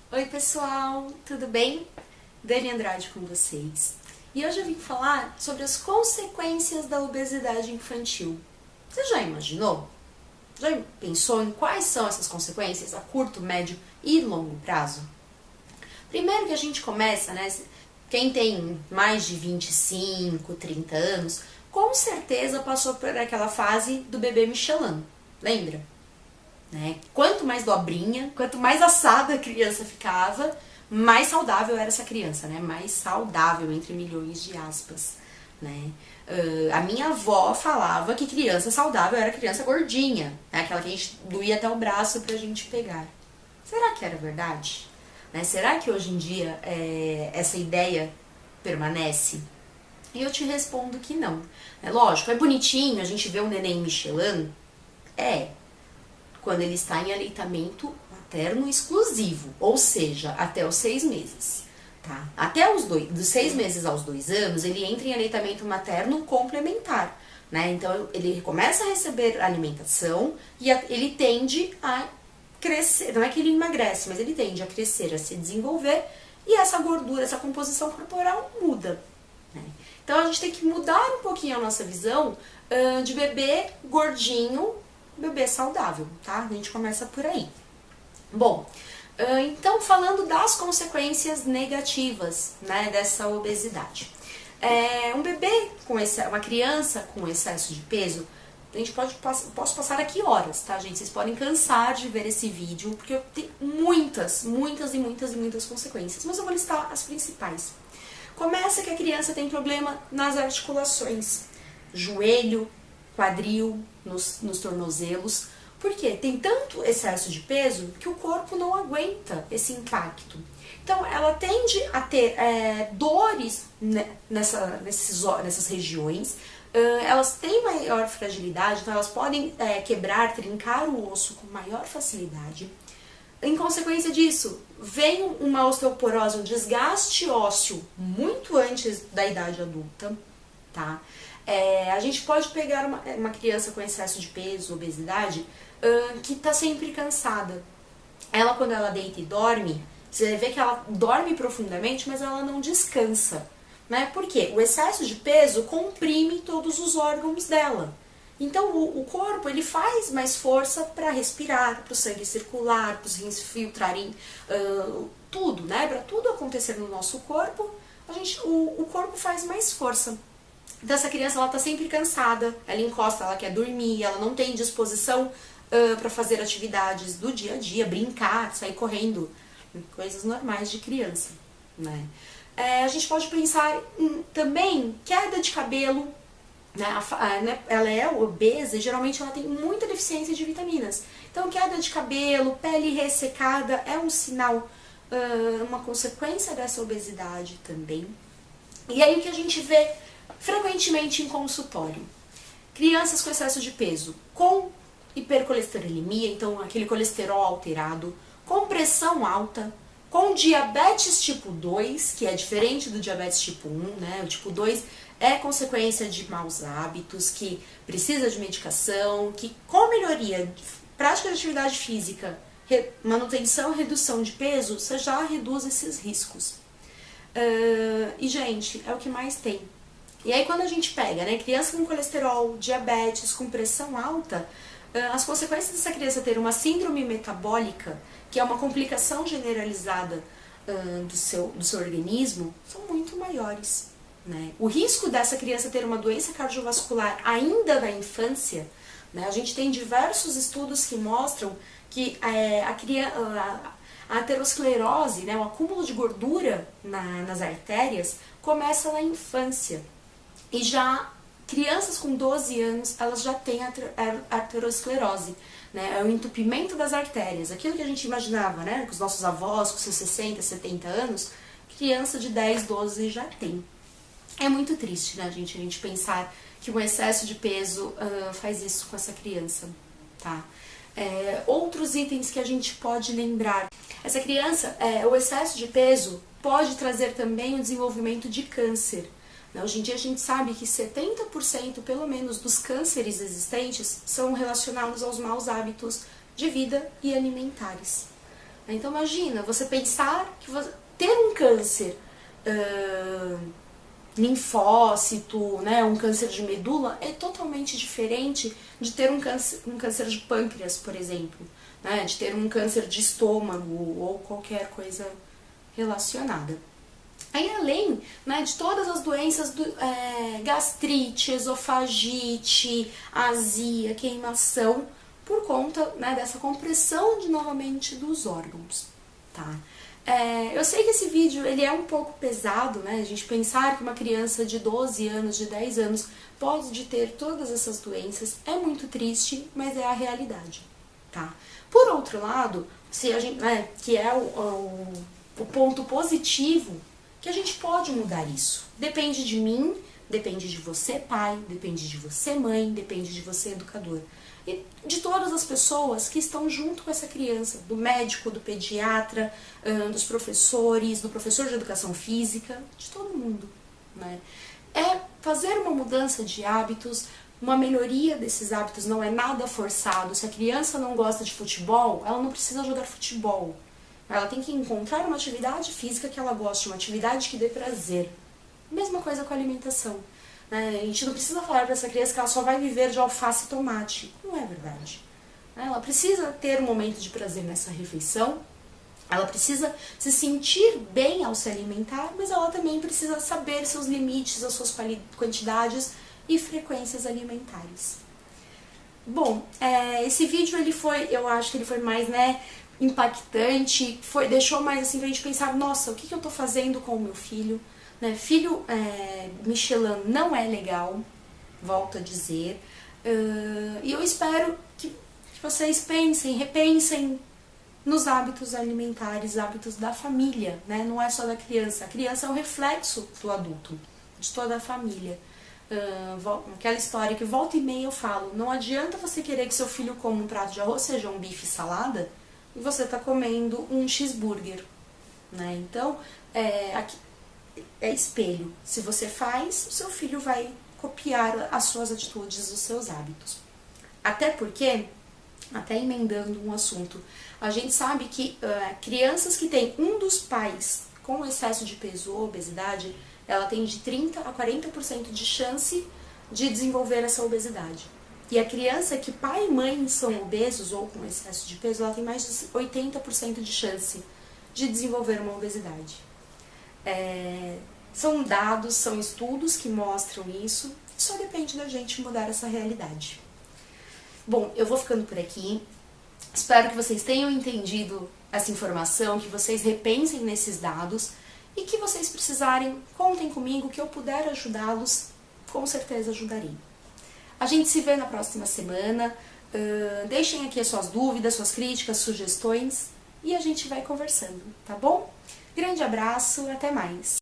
Oi pessoal, tudo bem? Dani Andrade com vocês. E hoje eu vim falar sobre as consequências da obesidade infantil. Você já imaginou? Já pensou em quais são essas consequências a curto, médio e longo prazo? Primeiro que a gente começa, né? Quem tem mais de 25, 30 anos, com certeza passou por aquela fase do bebê Michelin. Lembra? Né? Quanto mais dobrinha, quanto mais assada a criança ficava, mais saudável era essa criança, né? Mais saudável, entre milhões de aspas, né? A minha avó falava que criança saudável era criança gordinha, né? Aquela que a gente doía até o braço pra gente pegar. Será que era verdade? Né? Será que hoje em dia essa ideia permanece? E eu te respondo que não. É lógico, é bonitinho a gente ver um neném Michelin? Quando ele está em aleitamento materno exclusivo, ou seja, até os 6 meses. Tá? Até dos 6 meses aos 2 anos, ele entra em aleitamento materno complementar. Né? Então, ele começa a receber alimentação e ele tende a crescer. Não é que ele emagrece, mas ele tende a crescer, a se desenvolver e essa gordura, essa composição corporal muda. Né? Então, a gente tem que mudar um pouquinho a nossa visão de bebê gordinho, bebê saudável, tá? A gente começa por aí. Bom, então falando das consequências negativas, né, dessa obesidade. Um bebê uma criança com excesso de peso, a gente posso passar aqui horas, tá, gente? Vocês podem cansar de ver esse vídeo, porque tem muitas consequências, mas eu vou listar as principais. Começa que a criança tem problema nas articulações, joelho, quadril, nos tornozelos. Por quê? Tem tanto excesso de peso que o corpo não aguenta esse impacto. Então, ela tende a ter dores nessas regiões. Elas têm maior fragilidade, então elas podem quebrar, trincar o osso com maior facilidade. Em consequência disso, vem uma osteoporose, um desgaste ósseo muito antes da idade adulta, tá? A gente pode pegar uma criança com excesso de peso, obesidade, que está sempre cansada. Ela, quando ela deita e dorme, você vê que ela dorme profundamente, mas ela não descansa. Né? Por quê? O excesso de peso comprime todos os órgãos dela. Então, o corpo ele faz mais força para respirar, para o sangue circular, para os rins filtrarem tudo, né? Para tudo acontecer no nosso corpo, o corpo faz mais força. Então, essa criança ela tá sempre cansada, ela encosta, ela quer dormir, ela não tem disposição para fazer atividades do dia a dia, brincar, sair correndo, coisas normais de criança. Né? A gente pode pensar também queda de cabelo, né? Ela é obesa e geralmente ela tem muita deficiência de vitaminas. Então, queda de cabelo, pele ressecada é um sinal, uma consequência dessa obesidade também. E aí o que a gente vê frequentemente em consultório? Crianças com excesso de peso, com hipercolesterolemia, então aquele colesterol alterado, com pressão alta, com diabetes tipo 2, que é diferente do diabetes tipo 1, né? O tipo 2 é consequência de maus hábitos, que precisa de medicação, que com melhoria de prática de atividade física, manutenção e redução de peso, você já reduz esses riscos. E, gente, é o que mais tem. E aí, quando a gente pega, né, criança com colesterol, diabetes, com pressão alta, as consequências dessa criança ter uma síndrome metabólica, que é uma complicação generalizada do seu organismo, são muito maiores. Né? O risco dessa criança ter uma doença cardiovascular ainda na infância, né, a gente tem diversos estudos que mostram que a aterosclerose, né, o acúmulo de gordura nas artérias, começa na infância. E já crianças com 12 anos, elas já têm aterosclerose, né? É o entupimento das artérias. Aquilo que a gente imaginava, né? Com os nossos avós, com seus 60, 70 anos, criança de 10, 12 já tem. É muito triste, né, a gente pensar que o excesso de peso faz isso com essa criança, tá? Outros itens que a gente pode lembrar. Essa criança, o excesso de peso pode trazer também o desenvolvimento de câncer. Hoje em dia a gente sabe que 70% pelo menos dos cânceres existentes são relacionados aos maus hábitos de vida e alimentares. Então imagina, você pensar que ter um câncer linfócito, né, um câncer de medula, é totalmente diferente de ter um câncer de pâncreas, por exemplo, né, de ter um câncer de estômago ou qualquer coisa relacionada. Aí além, né, de todas as doenças, gastrite, esofagite, azia, queimação, por conta, né, dessa compressão novamente dos órgãos, tá? Eu sei que esse vídeo ele é um pouco pesado, né? A gente pensar que uma criança de 12 anos, de 10 anos, pode ter todas essas doenças é muito triste, mas é a realidade, tá? Por outro lado, se a gente, né, que é o ponto positivo, que a gente pode mudar isso. Depende de mim, depende de você, pai, depende de você, mãe, depende de você, educador. E de todas as pessoas que estão junto com essa criança, do médico, do pediatra, dos professores, do professor de educação física, de todo mundo, né? É fazer uma mudança de hábitos, uma melhoria desses hábitos, não é nada forçado. Se a criança não gosta de futebol, ela não precisa jogar futebol. Ela tem que encontrar uma atividade física que ela goste, uma atividade que dê prazer. Mesma coisa com a alimentação. A gente não precisa falar para essa criança que ela só vai viver de alface e tomate. Não é verdade. Ela precisa ter um momento de prazer nessa refeição, ela precisa se sentir bem ao se alimentar, mas ela também precisa saber seus limites, as suas quantidades e frequências alimentares. Bom, esse vídeo eu acho que ele foi mais, né, impactante, deixou mais assim pra gente pensar, nossa, o que eu tô fazendo com o meu filho? Né? Filho Michelin não é legal, volto a dizer, e eu espero que vocês repensem nos hábitos alimentares, hábitos da família, né? Não é só da criança, a criança é o reflexo do adulto, de toda a família. Aquela história que volta e meia eu falo, não adianta você querer que seu filho coma um prato de arroz, seja um bife e salada, e você está comendo um cheeseburger, né? Então, aqui é espelho. Se você faz, o seu filho vai copiar as suas atitudes, os seus hábitos. Até porque, até emendando um assunto, a gente sabe que crianças que têm um dos pais com excesso de peso ou obesidade, ela tem de 30% a 40% de chance de desenvolver essa obesidade. E a criança que pai e mãe são obesos ou com excesso de peso, ela tem mais de 80% de chance de desenvolver uma obesidade. São dados, são estudos que mostram isso, só depende da gente mudar essa realidade. Bom, eu vou ficando por aqui, espero que vocês tenham entendido essa informação, que vocês repensem nesses dados e que vocês precisarem, contem comigo, que eu puder ajudá-los, com certeza ajudarei. A gente se vê na próxima semana, deixem aqui as suas dúvidas, suas críticas, sugestões e a gente vai conversando, tá bom? Grande abraço, até mais!